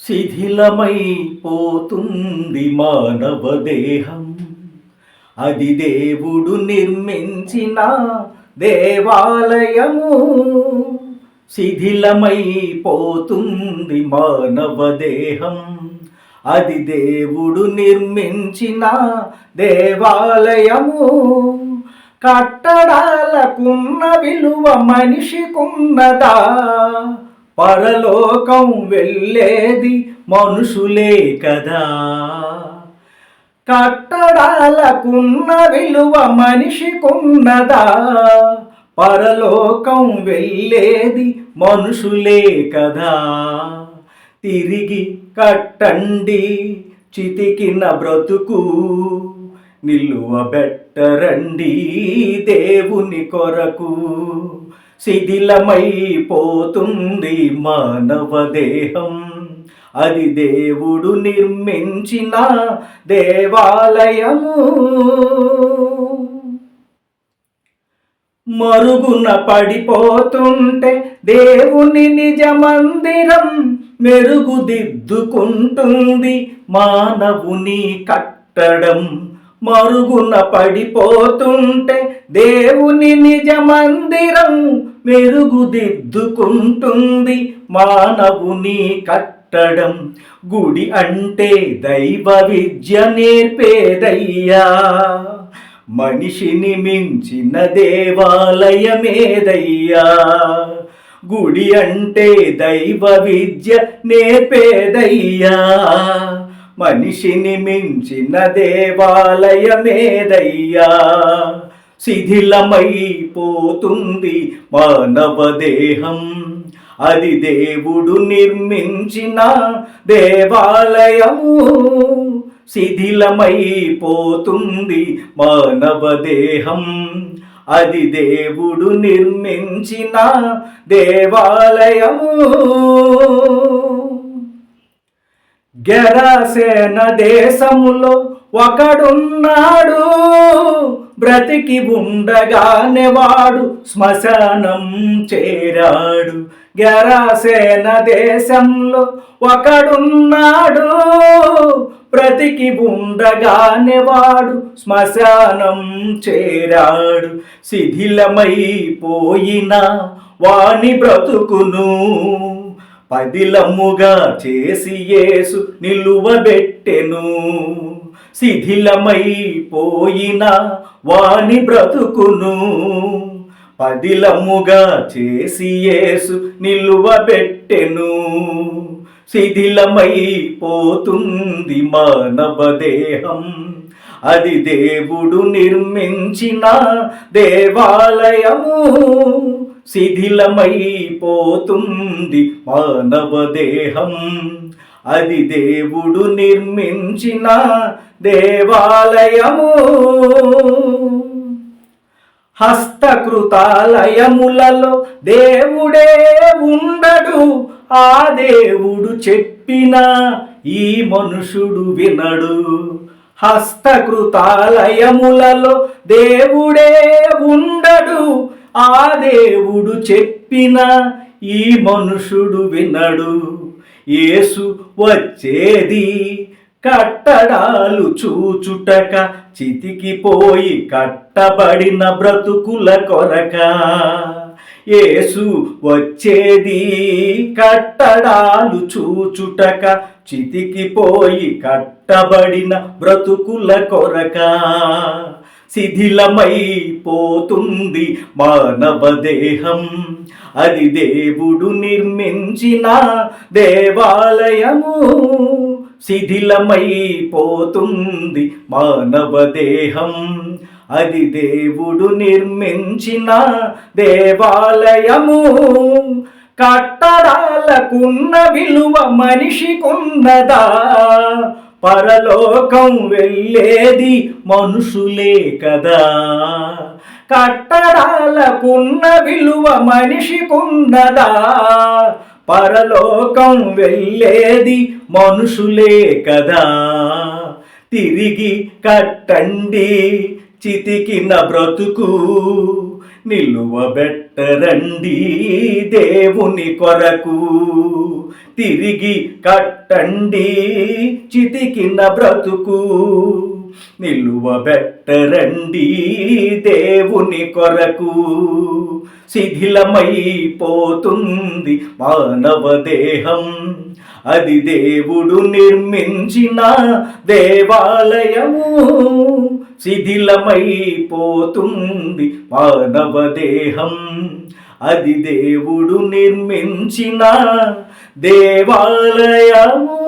శిథిలమైపోతుంది మానవ దేహం, అది దేవుడు నిర్మించిన దేవాలయము. శిథిలమైపోతుంది మానవ దేహం, అది దేవుడు నిర్మించిన దేవాలయము. కట్టడాలకున్న విలువ మనిషికున్నదా? పరలోకం వెళ్ళేది మనుషులే కదా. కట్టడాలకున్న విలువ మనిషికున్నదా? పరలోకం వెళ్ళేది మనుషులే కదా. తిరిగి కట్టండి చితికిన బ్రతుకు, నిలువబెట్టరండి దేవుని కొరకు. శిథిలమైపోతుంది మానవ దేహం, అది దేవుడు నిర్మించిన దేవాలయము. మరుగున పడిపోతుంటే దేవుని నిజ మందిరం మెరుగుదిద్దుకుంటుంది మానవుని కట్టడం. మరుగున పడిపోతుంటే దేవుని నిజ మందిరం మెరుగుదిద్దుకుంటుంది మానవుని కట్టడం. గుడి అంటే దైవ విద్య నేర్పేదయ్యా, మనిషిని మించిన దేవాలయమేదయ్యా. గుడి అంటే దైవ విద్య నేర్పేదయ్యా, మనిషిని మించిన దేవాలయమేదయ్యా. శిథిలమైపోతుంది మానవ దేహం, అది దేవుడు నిర్మించిన దేవాలయము. శిథిలమైపోతుంది మానవ దేహం, అది దేవుడు నిర్మించిన దేవాలయము. గెరాసేన దేశములో ఒకడున్నాడు, బ్రతికి ఉండగానే వాడు శ్మశానం చేరాడు. గెరాసేన దేశంలో ఒకడున్నాడు, బ్రతికి ఉండగానే వాడు శ్మశానం చేరాడు. శిథిలమైపోయిన వాని బ్రతుకును పదిలముగా చేసి యేసు నిలువబెట్టెను. శిథిలమైపోయిన వాని బ్రతుకును పదిలముగా చేసి యేసు నిలువబెట్టెను. శిథిలమైపోతుంది మానవ దేహం, అది దేవుడు నిర్మించిన దేవాలయము. శిథిలమైపోతుంది మానవ దేహం, అది దేవుడు నిర్మించిన దేవాలయము. హస్తకృతాలయములలో దేవుడే ఉండడు, ఆ దేవుడు చెప్పిన ఈ మనుషుడు వినడు. హస్తకృతాలయములలో దేవుడే ఉండడు, ఆ దేవుడు చెప్పిన ఈ మనుషుడు వినడు. యేసు వచ్చేది కట్టడాలు చూచుటక, చితికిపోయి కట్టబడిన బ్రతుకుల కొరక. యేసు వచ్చేది కట్టడాలు చూచుటక, చితికిపోయి కట్టబడిన బ్రతుకుల కొరక. శిథిలమైపోతుంది మానవ దేహం, అది దేవుడు నిర్మించిన దేవాలయము. శిథిలమైపోతుంది మానవ దేహం, అది దేవుడు నిర్మించిన దేవాలయము. కట్టడాలకున్న విలువ మనిషికున్నదా? పరలోకం వెళ్ళేది మనుషులే కదా. కట్టడాలకున్న విలువ మనిషికున్నదా? పరలోకం వెళ్ళేది మనుషులే కదా. తిరిగి కట్టండి చితికిన బ్రతుకు, నిలువబెట్టరండి దేవుని కొరకు, తిరిగి కట్టండి చితికిన బ్రతుకు. నిలువబెట్టరండి దేవుని కొరకు, శిథిలమైపోతుంది మానవ దేహం, అది దేవుడు నిర్మించిన దేవాలయము. శిథిలమైపోతుంది మానవ దేహం, అది దేవుడు నిర్మించిన దేవాలయము.